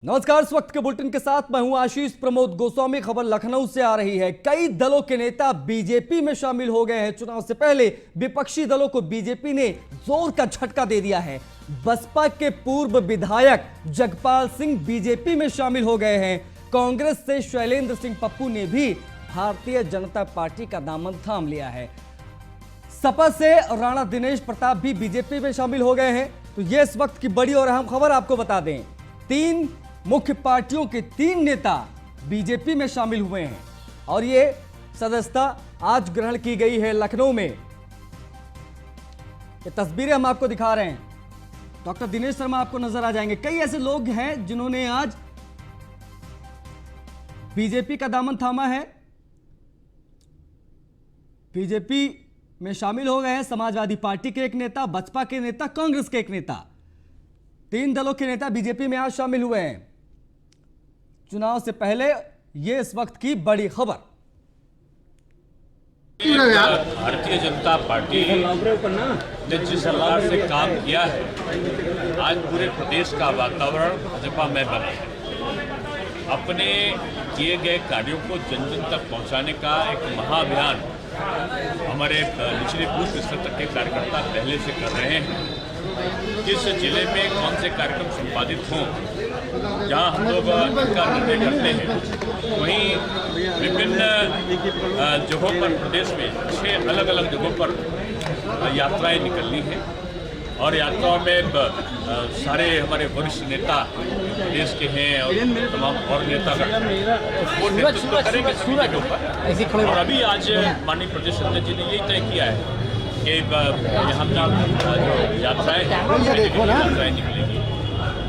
नमस्कार। इस वक्त के बुलेटिन के साथ मैं हूं आशीष प्रमोद गोस्वामी। खबर लखनऊ से आ रही है। कई दलों के नेता बीजेपी में शामिल हो गए हैं। चुनाव से पहले विपक्षी दलों को बीजेपी ने जोर का झटका दे दिया है। बसपा के पूर्व विधायक जगपाल सिंह बीजेपी में शामिल हो गए हैं। कांग्रेस से शैलेंद्र सिंह पप्पू ने भी भारतीय जनता पार्टी का दामन थाम लिया है। सपा से राणा दिनेश प्रताप भी बीजेपी में शामिल हो गए हैं। तो यह इस वक्त की बड़ी और अहम खबर आपको बता दें। तीन मुख्य पार्टियों के तीन नेता बीजेपी में शामिल हुए हैं और ये सदस्यता आज ग्रहण की गई है लखनऊ में। ये तस्वीरें हम आपको दिखा रहे हैं। डॉक्टर दिनेश शर्मा आपको नजर आ जाएंगे। कई ऐसे लोग हैं जिन्होंने आज बीजेपी का दामन थामा है, बीजेपी में शामिल हो गए हैं। समाजवादी पार्टी के एक नेता, बसपा के नेता, कांग्रेस के एक नेता, तीन दलों के नेता बीजेपी में आज शामिल हुए हैं। चुनाव से पहले यह इस वक्त की बड़ी खबर। भारतीय जनता पार्टी ने जिस प्रकार से काम किया है, आज पूरे प्रदेश का वातावरण भाजपामय बना है। अपने किए गए कार्यों को जन जन तक पहुंचाने का एक महाअभियान हमारे निचले बूथ स्तर तक के कार्यकर्ता पहले से कर रहे हैं। किस जिले में कौन से कार्यक्रम संपादित हों, जहां हम लोग इनका निर्णय करते हैं, वहीं विभिन्न जगहों पर प्रदेश में 6 अलग अलग जगहों पर यात्राएं निकलनी हैं और यात्राओं में सारे हमारे वरिष्ठ नेता प्रदेश के हैं और तमाम और नेतागण वो नेतृत्व करेंगे सभी जगहों पर। और अभी आज माननीय प्रदेश अध्यक्ष जी ने यही तय किया है कि यहाँ जो यात्राएं निकलेंगी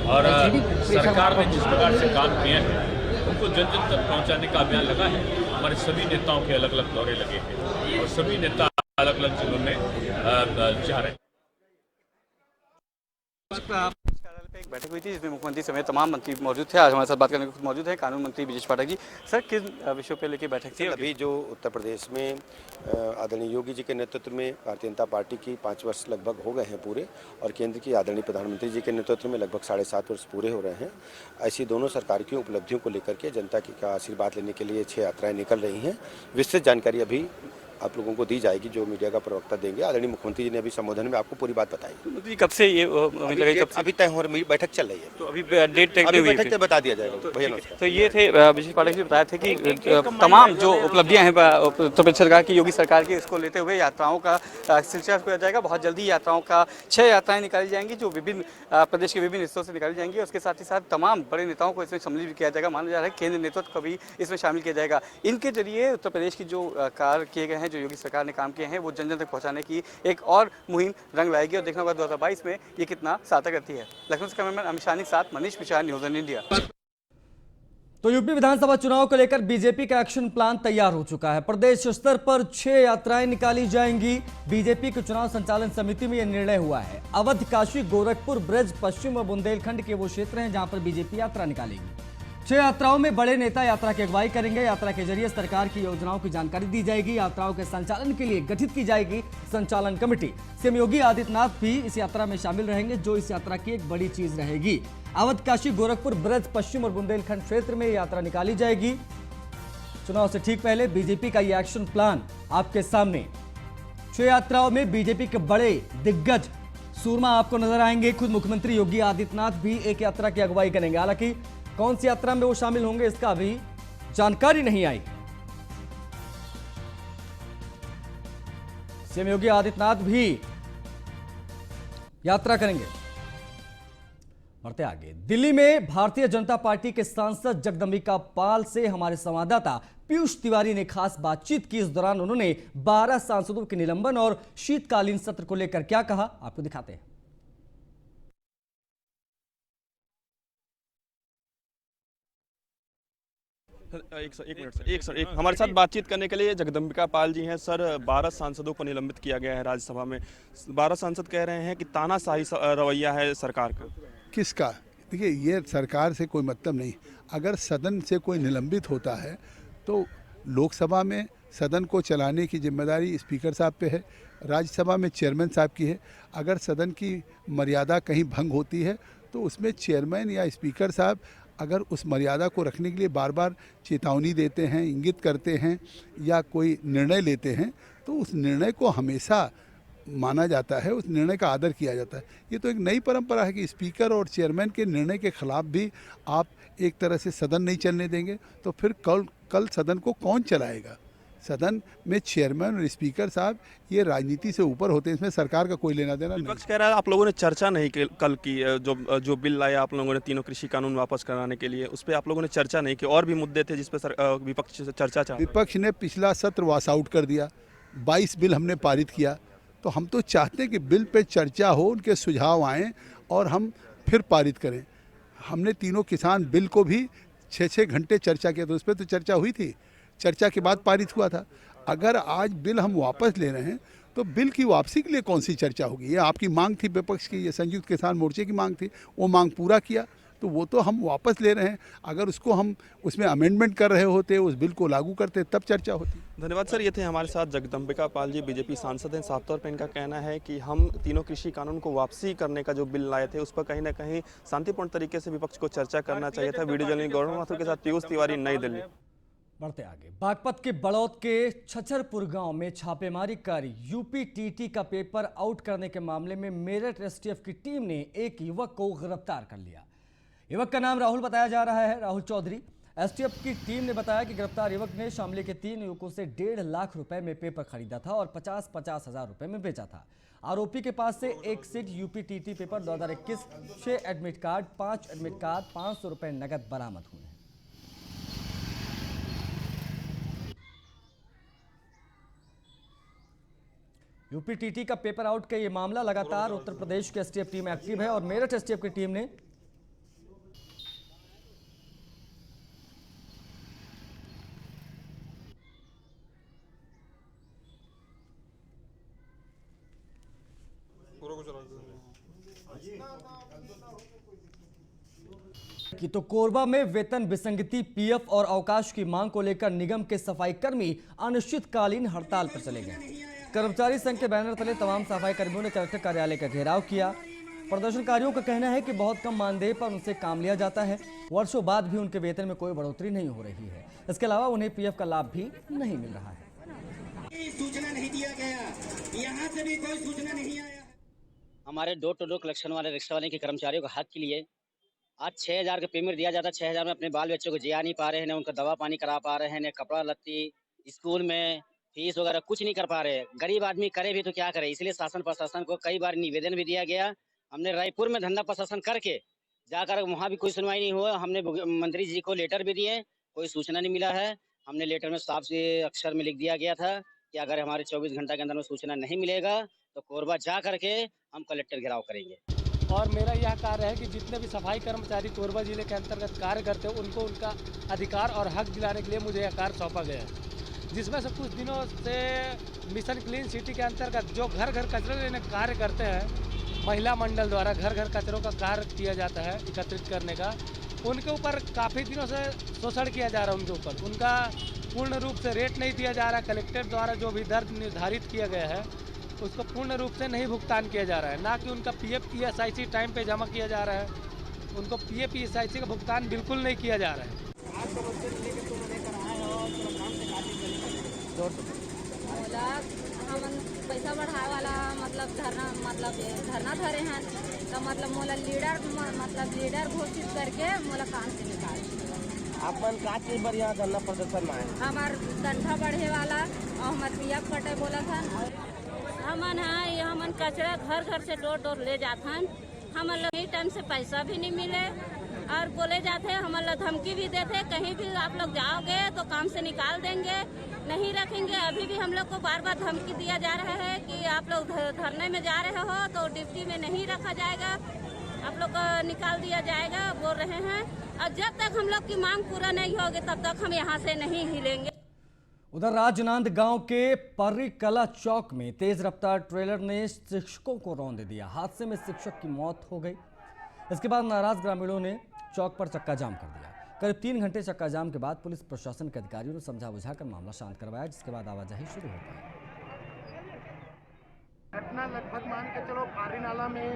और सरकार ने जिस प्रकार से काम किए हैं उनको जन जन तक पहुँचाने का अभियान लगा है। हमारे सभी नेताओं के अलग अलग दौरे लगे हैं और सभी नेता अलग अलग जिलों में जा रहे हैं। एक बैठक हुई थी जिसमें मुख्यमंत्री समेत तमाम मंत्री मौजूद थे। आज हमारे साथ बात करने को मौजूद हैं कानून मंत्री ब्रजेश पाठक जी। सर, किन विषयों पे लेके बैठक थी? अभी जो उत्तर प्रदेश में आदरणीय योगी जी के नेतृत्व में भारतीय जनता पार्टी की 5 वर्ष लगभग हो गए हैं पूरे, और केंद्र की आदरणीय प्रधानमंत्री जी के नेतृत्व में लगभग 7.5 वर्ष पूरे हो रहे हैं। ऐसी दोनों सरकार की उपलब्धियों को लेकर के जनता का आशीर्वाद लेने के लिए 6 यात्राएं निकल रही हैं। विस्तृत जानकारी अभी आप लोगों को दी जाएगी, जो मीडिया का प्रवक्ता देंगे। आदरणीय मुख्यमंत्री जी ने अभी संबोधन में आपको पूरी बात बताई। कब से ये अभी तय हो रही बैठक चल रही है, तो अभी डेट तय हुई बैठक बता दिया जाएगा। भैया तो ये थे ब्रजेश पाठक जी बताए थे कि तमाम जो उपलब्धियां हैं उत्तर प्रदेश सरकार की, योगी सरकार की, इसको लेते हुए यात्राओं का सिलसिला किया जाएगा। बहुत जल्दी यात्राओं का 6 यात्राएं निकाली जाएंगी जो विभिन्न प्रदेश के विभिन्न हिस्सों से निकाली जाएंगी। उसके साथ ही साथ तमाम बड़े नेताओं को इसमें सम्मिलित किया जाएगा। माना जा रहा है केंद्र नेतृत्व को भी इसमें शामिल किया जाएगा। इनके जरिए उत्तर प्रदेश की जो कार्य किए गए हैं, जो योगी सरकार ने किए हैं, वो जन जन तक पहुंचाने की एक और मुहिम रंग लाएगी और देखना होगा 2022 में ये कितना सार्थक रहती है। लखनऊ से कैमरामैन अमित शाह के साथ Manish Mishra, news on India. तो यूपी विधानसभा चुनाव को लेकर बीजेपी का एक्शन प्लान तैयार हो चुका है। प्रदेश स्तर पर 6 यात्राएं निकाली जाएंगी। बीजेपी की चुनाव संचालन समिति में यह निर्णय हुआ है। अवध, काशी, गोरखपुर, ब्रज, पश्चिम और बुंदेलखंड के वो क्षेत्र हैं जहां पर बीजेपी यात्रा निकालेगी। 6 यात्राओं में बड़े नेता यात्रा की अगुवाई करेंगे। यात्रा के जरिए सरकार की योजनाओं की जानकारी दी जाएगी। यात्राओं के संचालन के लिए गठित की जाएगी संचालन कमेटी। सीएम योगी आदित्यनाथ भी इस यात्रा में शामिल रहेंगे, जो इस यात्रा की एक बड़ी चीज रहेगी। अवध, काशी, गोरखपुर, ब्रज, पश्चिम और बुंदेलखंड क्षेत्र में यात्रा निकाली जाएगी। चुनाव से ठीक पहले बीजेपी का यह एक्शन प्लान आपके सामने। 6 यात्राओं में बीजेपी के बड़े दिग्गज सूरमा आपको नजर आएंगे। खुद मुख्यमंत्री योगी आदित्यनाथ भी एक यात्रा की अगुवाई करेंगे। हालांकि कौन सी यात्रा में वो शामिल होंगे इसका अभी जानकारी नहीं आई। सीएम योगी आदित्यनाथ भी यात्रा करेंगे। बढ़ते आगे, दिल्ली में भारतीय जनता पार्टी के सांसद जगदंबिका पाल से हमारे संवाददाता पीयूष तिवारी ने खास बातचीत की। इस दौरान उन्होंने 12 सांसदों के निलंबन और शीतकालीन सत्र को लेकर क्या कहा, आपको दिखाते हैं। एक हमारे साथ बातचीत करने के लिए जगदंबिका पाल जी हैं। सर, 12 सांसदों को निलंबित किया गया है राज्यसभा में। 12 सांसद कह रहे हैं कि तानाशाही रवैया है सरकार का। किसका? देखिए, ये सरकार से कोई मतलब नहीं। अगर सदन से कोई निलंबित होता है तो लोकसभा में सदन को चलाने की जिम्मेदारी स्पीकर साहब पे है, राज्यसभा में चेयरमैन साहब की है। अगर सदन की मर्यादा कहीं भंग होती है तो उसमें चेयरमैन या स्पीकर साहब अगर उस मर्यादा को रखने के लिए बार बार चेतावनी देते हैं, इंगित करते हैं या कोई निर्णय लेते हैं, तो उस निर्णय को हमेशा माना जाता है, उस निर्णय का आदर किया जाता है। ये तो एक नई परंपरा है कि स्पीकर और चेयरमैन के निर्णय के खिलाफ भी आप एक तरह से सदन नहीं चलने देंगे, तो फिर कल सदन को कौन चलाएगा? सदन में चेयरमैन और स्पीकर साहब ये राजनीति से ऊपर होते हैं, इसमें सरकार का कोई लेना देना नहीं। विपक्ष कह रहा है आप लोगों ने चर्चा नहीं कल की, जो बिल लाया आप लोगों ने तीनों कृषि कानून वापस कराने के लिए, उस पर आप लोगों ने चर्चा नहीं की। और भी मुद्दे थे जिस पर विपक्ष चर्चा चाह। विपक्ष ने पिछला सत्र वॉश आउट कर दिया, 22 बिल हमने पारित किया। तो हम तो चाहते हैं कि बिल पे चर्चा हो, उनके सुझाव आएँ और हम फिर पारित करें। हमने तीनों किसान बिल को भी 6-6 घंटे चर्चा किया, तो उस पर तो चर्चा हुई थी, चर्चा के बाद पारित हुआ था। अगर आज बिल हम वापस ले रहे हैं तो बिल की वापसी के लिए कौन सी चर्चा होगी? ये आपकी मांग थी विपक्ष की, ये संयुक्त किसान मोर्चे की मांग थी, वो मांग पूरा किया, तो वो तो हम वापस ले रहे हैं। अगर उसको हम उसमें अमेंडमेंट कर रहे होते, उस बिल को लागू करते, तब चर्चा होती। धन्यवाद सर। ये थे हमारे साथ जगदम्बिका पाल जी, बीजेपी सांसद हैं। साफ तौर पर इनका कहना है कि हम तीनों कृषि कानून को वापसी करने का जो बिल लाए थे उस पर कहीं ना कहीं शांतिपूर्ण तरीके से विपक्ष को चर्चा करना चाहिए था। वीडियो जर्नलिस्ट गौरव माथुर के साथ पीयूष तिवारी, नई दिल्ली। बढ़ते आगे, बागपत के बड़ौद के छछरपुर गांव में छापेमारी कर यूपीटीटी का पेपर आउट करने के मामले में मेरठ एसटीएफ की टीम ने एक युवक को गिरफ्तार कर लिया। युवक का नाम राहुल बताया जा रहा है, राहुल चौधरी। एसटीएफ की टीम ने बताया कि गिरफ्तार युवक ने शामली के 3 युवकों से 1.5 लाख रुपए में पेपर खरीदा था और 50-50 हजार रुपए में बेचा था। आरोपी के पास से एक seat UPTT paper 2021, 6 admit card, 5 admit card, 500 रुपए नगद बरामद हुए हैं। यूपीटीटी का पेपर आउट का ये मामला लगातार उत्तर प्रदेश की एसटीएफ टीम एक्टिव है और मेरठ एसटीएफ की टीम ने कि तो कोरबा में वेतन विसंगति, पीएफ और अवकाश की मांग को लेकर निगम के सफाई कर्मी अनिश्चितकालीन हड़ताल पर चले गए। कर्मचारी संघ के बैनर तले तमाम सफाई कर्मियों ने कलेक्टर कार्यालय का घेराव किया। प्रदर्शनकारियों का कहना है कि बहुत कम मानदेय पर उनसे काम लिया जाता है, वर्षों बाद भी उनके वेतन में कोई बढ़ोतरी नहीं हो रही है। इसके अलावा उन्हें पीएफ का लाभ भी नहीं मिल रहा है। सूचना नहीं दिया गया, यहाँ से भी कोई सूचना नहीं आया। हमारे डोर टू डोर कलेक्शन वाले रिक्शा वाले के कर्मचारियों का हक के लिए आज 6,000 का पेमेंट दिया जाता है। 6,000 में अपने बाल बच्चों को जिया नहीं पा रहे हैं, न उनका दवा पानी करा पा रहे हैं, न कपड़ा लत्ती, स्कूल में फीस वगैरह कुछ नहीं कर पा रहे। गरीब आदमी करे भी तो क्या करे। इसलिए शासन प्रशासन को कई बार निवेदन भी दिया गया। हमने रायपुर में धंधा प्रशासन करके जाकर वहाँ भी कोई सुनवाई नहीं हुआ। हमने मंत्री जी को लेटर भी दिए, कोई सूचना नहीं मिला है। हमने लेटर में साफ से अक्षर में लिख दिया गया था कि अगर हमारे 24 घंटा के अंदर में सूचना नहीं मिलेगा तो कोरबा जा करके हम कलेक्टर घेराव करेंगे। और मेरा यह कार्य है कि जितने भी सफाई कर्मचारी कोरबा जिले के अंतर्गत कार्य करते हैं उनको उनका अधिकार और हक दिलाने के लिए मुझे यह कार्य सौंपा गया है, जिसमें से कुछ दिनों से मिशन क्लीन सिटी के अंतर्गत जो घर घर कचरे लेने कार्य करते हैं, महिला मंडल द्वारा घर घर कचरों का कार्य किया जाता है एकत्रित करने का, उनके ऊपर काफ़ी दिनों से शोषण किया जा रहा है। उनके ऊपर उनका पूर्ण रूप से रेट नहीं दिया जा रहा। कलेक्टर द्वारा जो भी दर निर्धारित किया गया है उसको पूर्ण रूप से नहीं भुगतान किया जा रहा है। ना कि उनका पीएफ ईएसआईसी टाइम पे जमा किया जा रहा है, उनको पीएफ ईएसआईसी का भुगतान बिल्कुल नहीं किया जा रहा है। हम पैसा बढ़ाए वाला धरना धरे हैं तो मोला लीडर घोषित करके मोला काम से निकाल। अपन का चीज पर यहाँ धरना प्रदर्शन में आए? हमार तनखा बढ़े वाला और हमार पीएफ कटे बोला था। हमन है हमन कचरा घर घर से डोर डोर ले जाथन। हमन लोग टाइम से पैसा भी नहीं मिले और बोले जाते हमन लोग धमकी भी देते, कहीं भी आप लोग जाओगे तो काम से निकाल देंगे, नहीं रखेंगे। अभी भी हम लोग को बार बार धमकी दिया जा रहा है कि आप लोग धरने में जा रहे हो तो ड्यूटी में नहीं रखा जाएगा, आप लोग को निकाल दिया जाएगा, बोल रहे हैं। और जब तक हम लोग की मांग पूरा नहीं होगी तब तक हम यहाँ से नहीं हिलेंगे। उधर राजनांद गांव के पर्री कला चौक में तेज रफ्तार ट्रेलर ने शिक्षकों को रौंद दिया। हादसे में शिक्षक की मौत हो गई। इसके बाद नाराज ग्रामीणों ने चौक पर चक्का जाम कर दिया। करीब 3 घंटे चक्का जाम के बाद पुलिस प्रशासन के अधिकारियों ने समझा बुझाकर मामला शांत करवाया, जिसके बाद आवाजाही शुरू हो गई। घटना लगभग मान के चलो पारी नाला में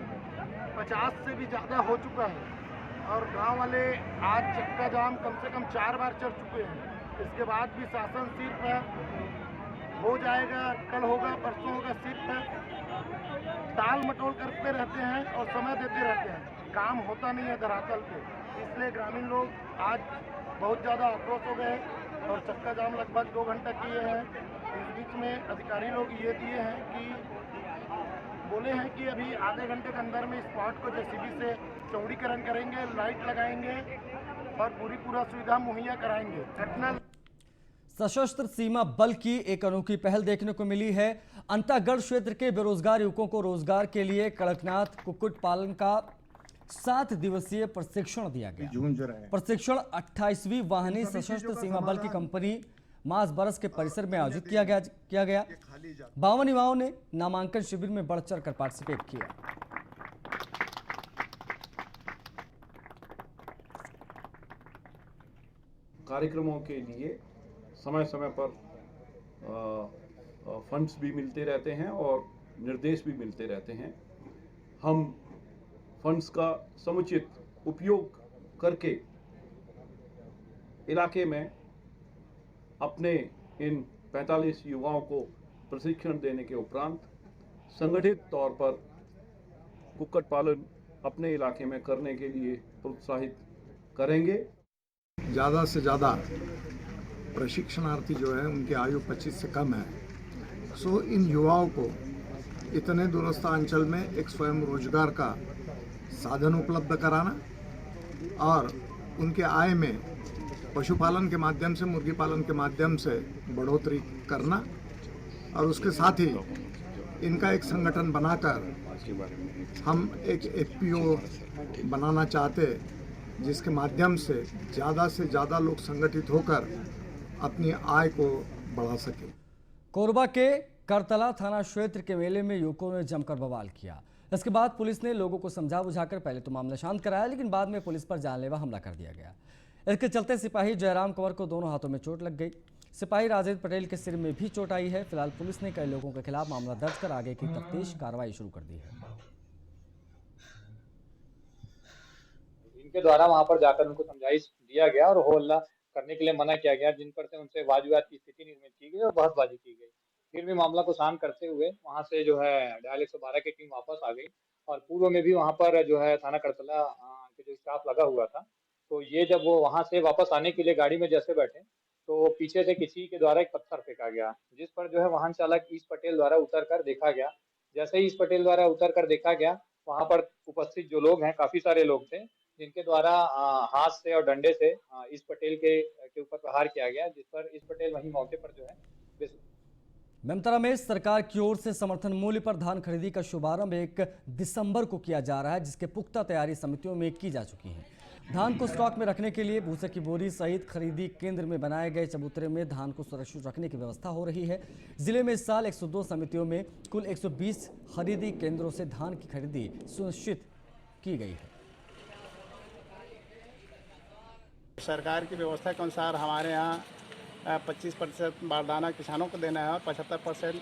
50 से भी ज़्यादा हो चुका है। और गांव वाले आज चक्का जाम कम से कम 4 बार चढ़ चुके हैं। इसके बाद भी शासन सिर्फ हो जाएगा, कल होगा, परसों होगा, सिर्फ टाल मटोल करते रहते हैं और समय देते रहते हैं। काम होता नहीं है धरातल पे, इसलिए ग्रामीण लोग आज बहुत ज़्यादा आक्रोश हो गए और चक्का जाम लगभग 2 घंटा किए हैं। इस बीच में अधिकारी लोग ये दिए हैं कि बोले हैं कि अभी आधे घंटे के अंदर में स्पॉट को जेसीबी से चौड़ीकरण करेंगे, लाइट लगाएंगे और पूरा सुविधा मुहैया कराएंगे। घटना सशस्त्र सीमा बल की एक अनोखी पहल देखने को मिली है। अंतागढ़ क्षेत्र के बेरोजगार युवकों को रोजगार के लिए कड़कनाथ कुक्कुट पालन का 7 दिवसीय प्रशिक्षण दिया गया। प्रशिक्षण 28वीं वाहिनी सशस्त्र सीमा बल की कंपनी मास बरस के परिसर में आयोजित किया गया। 52 युवाओं ने नामांकन शिविर में बढ़ चढ़ कर पार्टिसिपेट किया। कार्यक्रमों के लिए समय समय पर फंड्स भी मिलते रहते हैं और निर्देश भी मिलते रहते हैं। हम फंड्स का समुचित उपयोग करके इलाके में अपने इन 45 युवाओं को प्रशिक्षण देने के उपरांत संगठित तौर पर कुक्कुट पालन अपने इलाके में करने के लिए प्रोत्साहित करेंगे। ज़्यादा से ज़्यादा प्रशिक्षणार्थी जो है उनकी आयु 25 से कम है। सो इन युवाओं को इतने दूरस्थ अंचल में एक स्वयं रोजगार का साधन उपलब्ध कराना और उनके आय में पशुपालन के माध्यम से, मुर्गी पालन के माध्यम से बढ़ोतरी करना और उसके साथ ही इनका एक संगठन बनाकर हम एक एफपीओ बनाना चाहते, जिसके माध्यम से ज़्यादा लोग संगठित होकर अपनी आय को बढ़ा सके। कोरबा के करतला थाना क्षेत्र के मेले में युवकों ने जमकर बवाल किया। इसके बाद पुलिस ने लोगों को समझा बुझाकर पहले तो मामला शांत कराया, लेकिन बाद में पुलिस पर जानलेवा हमला कर दिया गया। इसके चलते सिपाही जयराम कंवर को दोनों हाथों में चोट लग गई। सिपाही राजेंद्र पटेल के सिर में भी चोट आई है। फिलहाल पुलिस ने कई लोगों के खिलाफ मामला दर्ज कर आगे की तफ्तीश कार्रवाई शुरू कर दी है। इनके द्वारा वहां पर जाकर उनको समझाइश दिया गया और हो हल्ला करने के लिए मना किया गया, जिन पर से उनसे वाद विवाद की स्थिति निर्मित की गई और बहसबाजी की गई। फिर भी मामला को शांत करते हुए वहां से जो है डायल 112 की टीम वापस आ गई और पूर्व में भी वहां पर जो है थाना करतला के जो स्टाफ लगा हुआ था, तो ये जब वो वहां से वापस आने के लिए गाड़ी में जैसे बैठे तो पीछे से किसी के द्वारा एक पत्थर फेंका गया, जिस पर जो है वाहन चालक ईश पटेल द्वारा उतर कर देखा गया। जैसे ही ईश पटेल द्वारा उतर कर देखा गया, वहां पर उपस्थित जो लोग हैं, काफी सारे लोग थे, जिनके द्वारा हाथ से और डंडे से ईश पटेल के ऊपर प्रहार किया गया, जिस पर ईश पटेल वहीं मौके पर जो है। मेमतरा में सरकार की ओर से समर्थन मूल्य पर धान खरीदी का शुभारंभ 1 दिसंबर को किया जा रहा है, जिसके पुख्ता तैयारी समितियों में की जा चुकी है। धान को स्टॉक में रखने के लिए भूसे की बोरी सहित खरीदी केंद्र में बनाए गए चबूतरे में धान को सुरक्षित रखने की व्यवस्था हो रही है। जिले में इस साल 102 समितियों में कुल 120 खरीदी केंद्रों से धान की खरीदी सुनिश्चित की गई है। सरकार की व्यवस्था के अनुसार हमारे यहाँ 25% बारदाना किसानों को देना है और 75%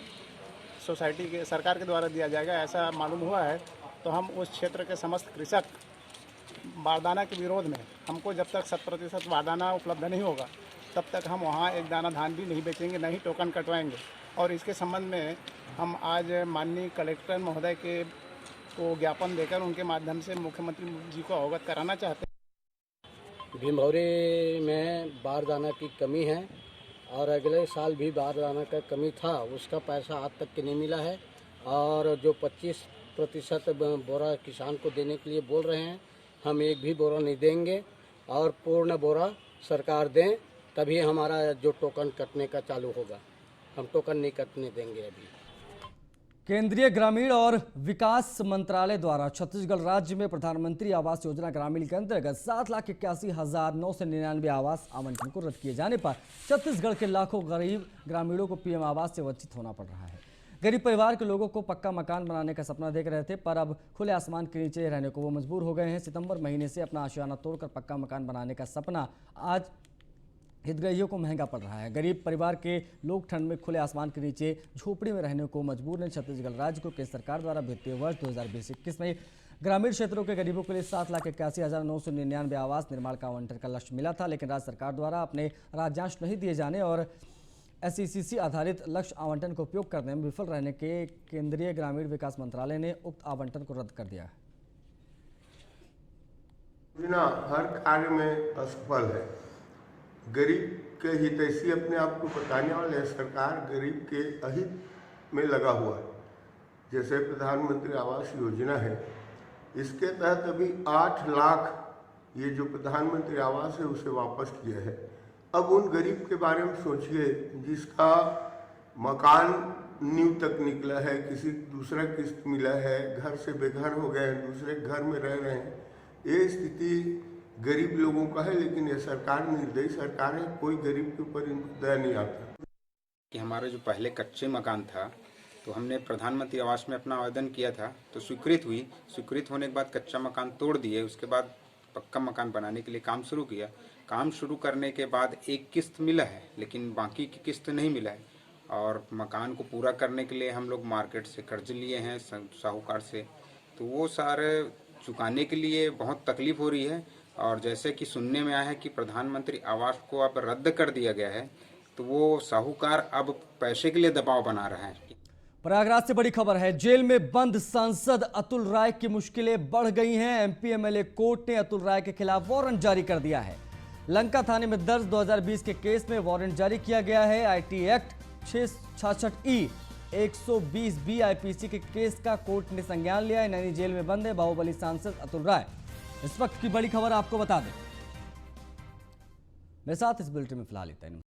सोसाइटी के सरकार के द्वारा दिया जाएगा, ऐसा मालूम हुआ है। तो हम उस क्षेत्र के समस्त कृषक बारदाना के विरोध में, हमको जब तक 100% बारदाना उपलब्ध नहीं होगा तब तक हम वहाँ एक दाना धान भी नहीं बेचेंगे, नहीं टोकन कटवाएंगे। और इसके संबंध में हम आज माननीय कलेक्टर महोदय के को ज्ञापन देकर उनके माध्यम से मुख्यमंत्री जी को अवगत कराना चाहते हैं। भीमभौरी में बारदाना की कमी है और अगले साल भी बारदाना का कमी था, उसका पैसा आज तक के नहीं मिला है। और जो 25% बोरा किसान को देने के लिए बोल रहे हैं, हम एक भी बोरा नहीं देंगे और पूर्ण बोरा सरकार दें, तभी हमारा जो टोकन कटने का चालू होगा। हम टोकन नहीं कटने देंगे। अभी केंद्रीय ग्रामीण और विकास मंत्रालय द्वारा छत्तीसगढ़ राज्य में प्रधानमंत्री आवास योजना ग्रामीण के अंतर्गत 7,81,999 आवास आवंटन को रद्द किए जाने पर छत्तीसगढ़ के लाखों गरीब ग्रामीणों को पीएम आवास से वंचित होना पड़ रहा है। गरीब परिवार के लोगों को पक्का मकान बनाने का सपना देख रहे थे, पर अब खुले आसमान के नीचे रहने को वो मजबूर हो गए हैं। सितंबर महीने से अपना आशियाना तोड़कर पक्का मकान बनाने का सपना आज हितग्राहियों को महंगा पड़ रहा है। गरीब परिवार के लोग ठंड में खुले आसमान के नीचे झोपड़ी में रहने को मजबूर हैं। छत्तीसगढ़ राज्य को केंद्र सरकार द्वारा वित्तीय वर्ष 2020-21 में ग्रामीण क्षेत्रों के गरीबों के लिए 7,81,999 आवास निर्माण का आवंटन का लक्ष्य मिला था, लेकिन राज्य सरकार द्वारा अपने राज्यांश नहीं दिए जाने और SECC आधारित लक्ष्य आवंटन को उपयोग करने में विफल रहने के केंद्रीय ग्रामीण विकास मंत्रालय ने उक्त आवंटन को रद्द कर दिया है। हर कार्य में असफल है। गरीब के हितैषी अपने आप को बताने वाले सरकार गरीब के अहित में लगा हुआ है। जैसे प्रधानमंत्री आवास योजना है, इसके तहत अभी 8 लाख ये जो प्रधानमंत्री आवास है उसे वापस किया है। अब उन गरीब के बारे में सोचिए जिसका मकान नींव तक निकला है, किसी दूसरा किस्त मिला है, घर से बेघर हो गए, दूसरे घर में रह रहे हैं। ये स्थिति गरीब लोगों का है, लेकिन ये सरकार निर्दयी सरकार है, कोई गरीब के ऊपर दया नहीं आता। कि हमारा जो पहले कच्चे मकान था तो हमने प्रधानमंत्री आवास में अपना आवेदन किया था तो स्वीकृत हुई। स्वीकृत होने के बाद कच्चा मकान तोड़ दिए, उसके बाद पक्का मकान बनाने के लिए काम शुरू किया। काम शुरू करने के बाद एक किस्त मिला है, लेकिन बाकी की किस्त नहीं मिला है। और मकान को पूरा करने के लिए हम लोग मार्केट से कर्ज लिए हैं साहूकार से, तो वो सारे चुकाने के लिए बहुत तकलीफ हो रही है। और जैसे कि सुनने में आया है कि प्रधानमंत्री आवास को अब रद्द कर दिया गया है, तो वो साहूकार अब पैसे के लिए दबाव बना रहा है। प्रयागराज से बड़ी खबर है, जेल में बंद सांसद अतुल राय की मुश्किलें बढ़ गई हैं। MP MLA कोर्ट ने अतुल राय के खिलाफ वारंट जारी कर दिया है। लंका थाने में दर्ज 2020 के केस में वारंट जारी किया गया है। IT act 666E 120B IPC के केस का कोर्ट ने संज्ञान लिया है। नैनी जेल में बंद है बाहुबली सांसद अतुल राय। इस वक्त की बड़ी खबर आपको बता दें। मेरे साथ इस बुलेटिन में फिलहाल इतना ही।